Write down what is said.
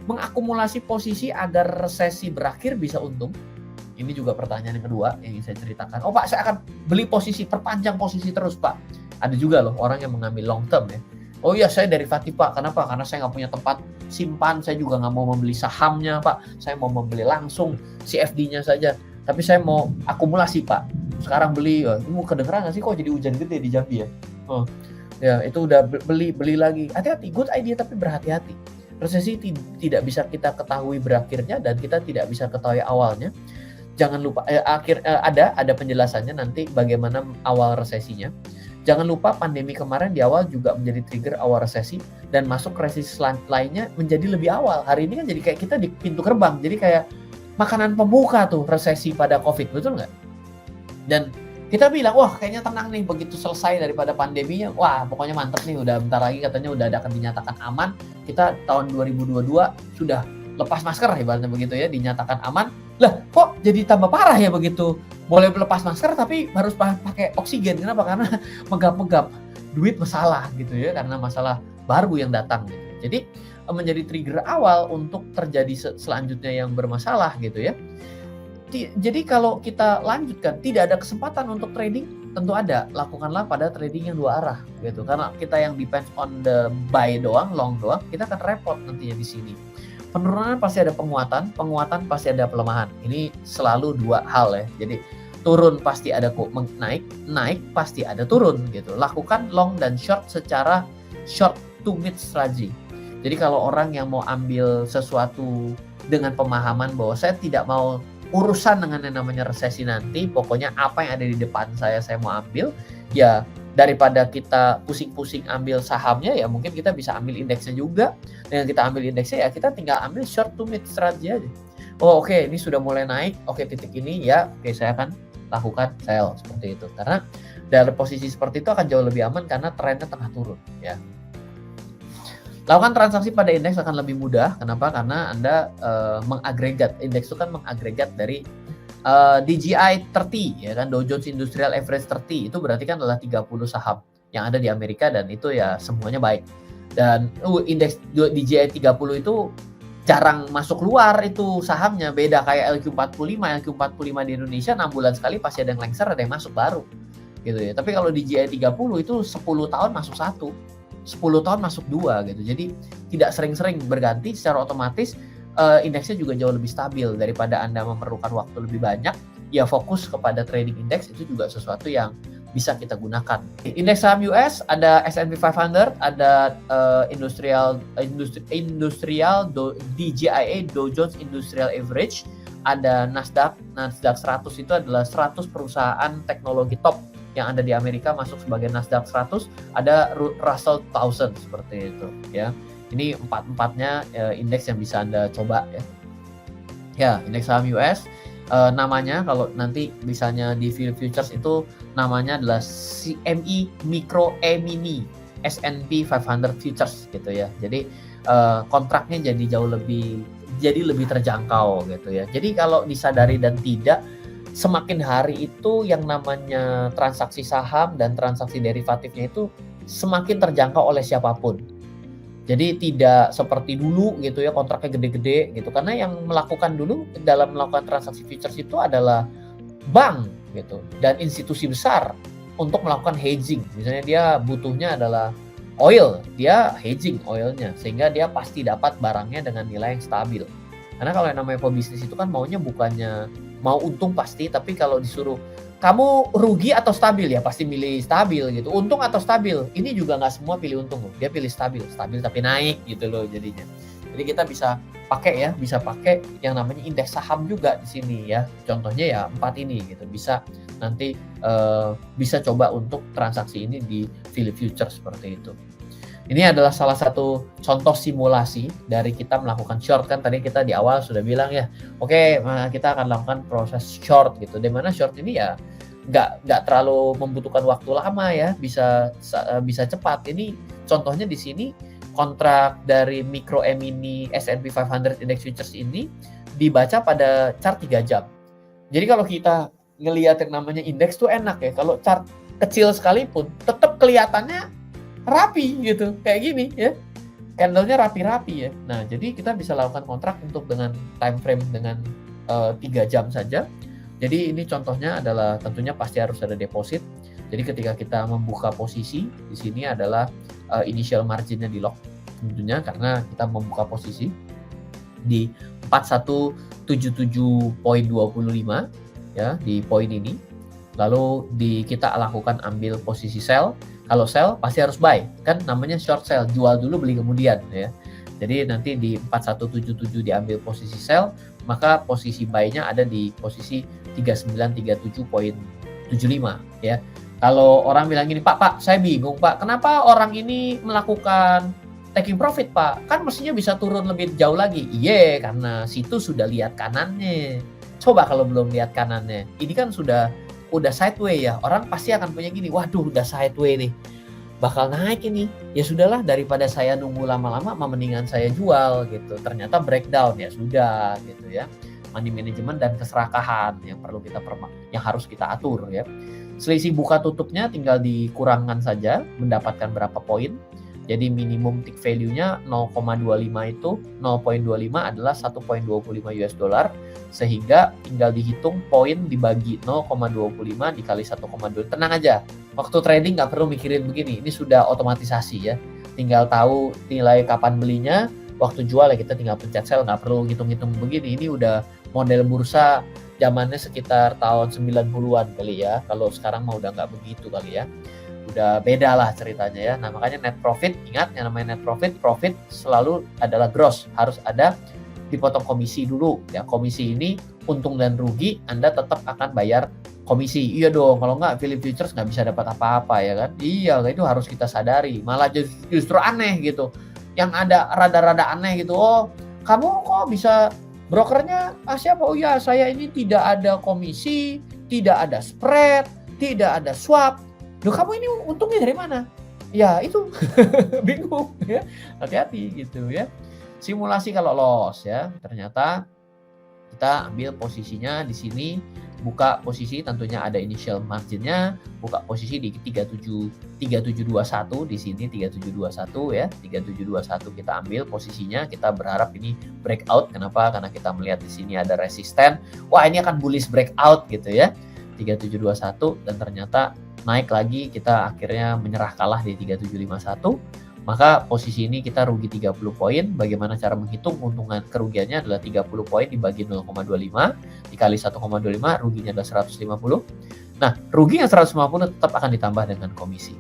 mengakumulasi posisi agar resesi berakhir bisa untung. Ini juga pertanyaan yang kedua yang ingin saya ceritakan. Oh Pak, saya akan beli posisi, perpanjang posisi terus Pak. Ada juga loh orang yang mengambil long term ya. Oh iya, saya derivatif Pak. Kenapa? Karena saya nggak punya tempat simpan. Saya juga nggak mau membeli sahamnya Pak. Saya mau membeli langsung CFD-nya saja. Tapi saya mau akumulasi Pak. Sekarang beli, ini mau kedengeran nggak sih kok jadi hujan gede di Jambi ya? Oh, ya itu udah beli lagi. Hati-hati, good idea tapi berhati-hati. Resesi tidak bisa kita ketahui berakhirnya dan kita tidak bisa ketahui awalnya. Jangan lupa ada penjelasannya nanti bagaimana awal resesinya. Jangan lupa pandemi kemarin di awal juga menjadi trigger awal resesi dan masuk resesi lainnya menjadi lebih awal. Hari ini kan jadi kayak kita di pintu gerbang, jadi kayak makanan pembuka tuh resesi pada COVID, betul nggak? Dan kita bilang, wah kayaknya tenang nih begitu selesai daripada pandeminya, wah pokoknya mantep nih, udah bentar lagi katanya udah akan dinyatakan aman. Kita tahun 2022 sudah lepas masker ibaratnya begitu ya, dinyatakan aman. Lah kok jadi tambah parah ya begitu boleh lepas masker tapi harus pakai oksigen. Kenapa? Karena megap-megap duit masalah gitu ya, karena masalah baru yang datang gitu. Jadi menjadi trigger awal untuk terjadi selanjutnya yang bermasalah gitu ya. Jadi kalau kita lanjutkan, tidak ada kesempatan untuk trading, tentu ada, lakukanlah pada trading yang dua arah gitu. Karena kita yang depends on the buy doang, long doang, kita akan repot nantinya di sini. Penurunan pasti ada penguatan pasti ada pelemahan. Ini selalu dua hal ya. Jadi turun pasti ada naik pasti ada turun gitu. Lakukan long dan short secara short to mid strategy. Jadi kalau orang yang mau ambil sesuatu dengan pemahaman bahwa saya tidak mau urusan dengan yang namanya resesi nanti, pokoknya apa yang ada di depan saya mau ambil, ya daripada kita pusing-pusing ambil sahamnya, ya mungkin kita bisa ambil indeksnya juga. Dengan kita ambil indeksnya ya kita tinggal ambil short to mid strategy aja. Oh oke, ini sudah mulai naik, oke titik ini ya, oke saya akan lakukan sell seperti itu. Karena dari posisi seperti itu akan jauh lebih aman karena trennya tengah turun ya. Lakukan transaksi pada indeks akan lebih mudah. Kenapa? Karena Anda mengagregat. Indeks itu kan mengagregat dari DJI 30 ya kan, Dow Jones Industrial Average 30 itu berarti kan adalah 30 saham yang ada di Amerika dan itu ya semuanya baik. Dan indeks DJI 30 itu jarang masuk keluar itu sahamnya, beda kayak LQ45 di Indonesia 6 bulan sekali pasti ada yang lengser, ada yang masuk baru gitu ya. Tapi kalau DJI 30 itu 10 tahun masuk 1, 10 tahun masuk 2 gitu. Jadi tidak sering-sering berganti, secara otomatis indeksnya juga jauh lebih stabil daripada Anda memerlukan waktu lebih banyak. Ya fokus kepada trading indeks itu juga sesuatu yang bisa kita gunakan. Indeks saham US ada S&P 500, ada industrial DJIA Dow Jones Industrial Average, ada Nasdaq 100 itu adalah 100 perusahaan teknologi top yang ada di Amerika masuk sebagai Nasdaq 100, ada Russell 1000 seperti itu ya. Ini empat-empatnya indeks yang bisa Anda coba ya. Ya, indeks saham US namanya kalau nanti misalnya di futures itu namanya adalah CME Micro E-mini S&P 500 Futures gitu ya. Jadi kontraknya jadi lebih terjangkau gitu ya. Jadi kalau disadari dan tidak, semakin hari itu yang namanya transaksi saham dan transaksi derivatifnya itu semakin terjangkau oleh siapapun. Jadi tidak seperti dulu gitu ya, kontraknya gede-gede gitu. Karena yang melakukan dulu dalam melakukan transaksi futures itu adalah bank gitu dan institusi besar untuk melakukan hedging. Misalnya dia butuhnya adalah oil, dia hedging oilnya sehingga dia pasti dapat barangnya dengan nilai yang stabil. Karena kalau yang namanya pebisnis itu kan maunya bukannya mau untung pasti, tapi kalau disuruh kamu rugi atau stabil, ya pasti milih stabil gitu. Untung atau stabil, ini juga nggak semua pilih untung loh. Dia pilih stabil tapi naik gitu loh jadinya. Jadi kita bisa pakai yang namanya indeks saham juga di sini ya. Contohnya ya 4 ini gitu. Bisa nanti bisa coba untuk transaksi ini di Philip Futures seperti itu. Ini adalah salah satu contoh simulasi dari kita melakukan short. Kan tadi kita di awal sudah bilang ya, oke, kita akan lakukan proses short gitu. Di mana short ini ya nggak terlalu membutuhkan waktu lama ya, bisa cepat. Ini contohnya di sini kontrak dari Micro E-mini S&P 500 Index Futures ini dibaca pada chart 3 jam. Jadi kalau kita ngelihat yang namanya indeks tuh enak ya. Kalau chart kecil sekalipun tetap kelihatannya rapi gitu, kayak gini ya. candle-nya rapi-rapi ya. Nah, jadi kita bisa lakukan kontrak untuk dengan time frame dengan 3 jam saja. Jadi ini contohnya adalah tentunya pasti harus ada deposit. Jadi ketika kita membuka posisi, di sini adalah initial margin-nya di lock tentunya karena kita membuka posisi di 4177.25 ya di poin ini. Lalu kita lakukan ambil posisi sell. Kalau sell pasti harus buy, kan namanya short sell, jual dulu beli kemudian ya. Jadi nanti di 4177 diambil posisi sell, maka posisi buy-nya ada di posisi 3937.75 ya. Kalau orang bilang gini, Pak, saya bingung Pak, kenapa orang ini melakukan taking profit Pak? Kan mestinya bisa turun lebih jauh lagi. Iya, karena situ sudah lihat kanannya. Coba kalau belum lihat kanannya, ini kan udah sideways ya, orang pasti akan punya gini, waduh udah sideways nih, bakal naik ini, ya sudahlah daripada saya nunggu lama-lama, mendingan saya jual gitu. Ternyata breakdown, ya sudah gitu ya. Money management dan keserakahan yang perlu yang harus kita atur ya. Selisih buka tutupnya tinggal dikurangkan saja, mendapatkan berapa poin. Jadi minimum tick value-nya 0,25 itu 0.25 adalah 1.25 US dollar, sehingga tinggal dihitung poin dibagi 0,25 dikali 1,2. Tenang aja, waktu trading nggak perlu mikirin begini, ini sudah otomatisasi ya. Tinggal tahu nilai kapan belinya, waktu jual ya kita tinggal pencet sell, nggak perlu ngitung-ngitung begini. Ini udah model bursa zamannya sekitar tahun 90-an kali ya. Kalau sekarang mah udah nggak begitu kali ya. Udah beda lah ceritanya ya. Nah makanya net profit, ingat yang namanya net profit selalu adalah gross, harus ada dipotong komisi dulu ya. Komisi ini untung dan rugi Anda tetap akan bayar komisi. Iya dong, kalau nggak Philip Futures nggak bisa dapat apa-apa ya kan. Iya, itu harus kita sadari. Malah justru aneh gitu, yang ada rada-rada aneh gitu. Oh kamu kok bisa brokernya siapa? Oh ya saya ini tidak ada komisi, tidak ada spread, tidak ada swap. Loh kamu ini untungnya dari mana? Ya itu bingung ya. Hati-hati gitu ya. Simulasi kalau loss ya. Ternyata kita ambil posisinya di sini, buka posisi tentunya ada initial marginnya, buka posisi di 3721 di sini 3721 ya. 3721 kita ambil posisinya, kita berharap ini breakout. Kenapa? Karena kita melihat di sini ada resisten. Wah, ini akan bullish breakout gitu ya. 3721 dan ternyata naik lagi, kita akhirnya menyerah kalah di 3751, maka posisi ini kita rugi 30 poin. Bagaimana cara menghitung keuntungan kerugiannya adalah 30 poin dibagi 0,25 dikali 1,25, ruginya adalah 150. Nah, rugi yang 150 tetap akan ditambah dengan komisi.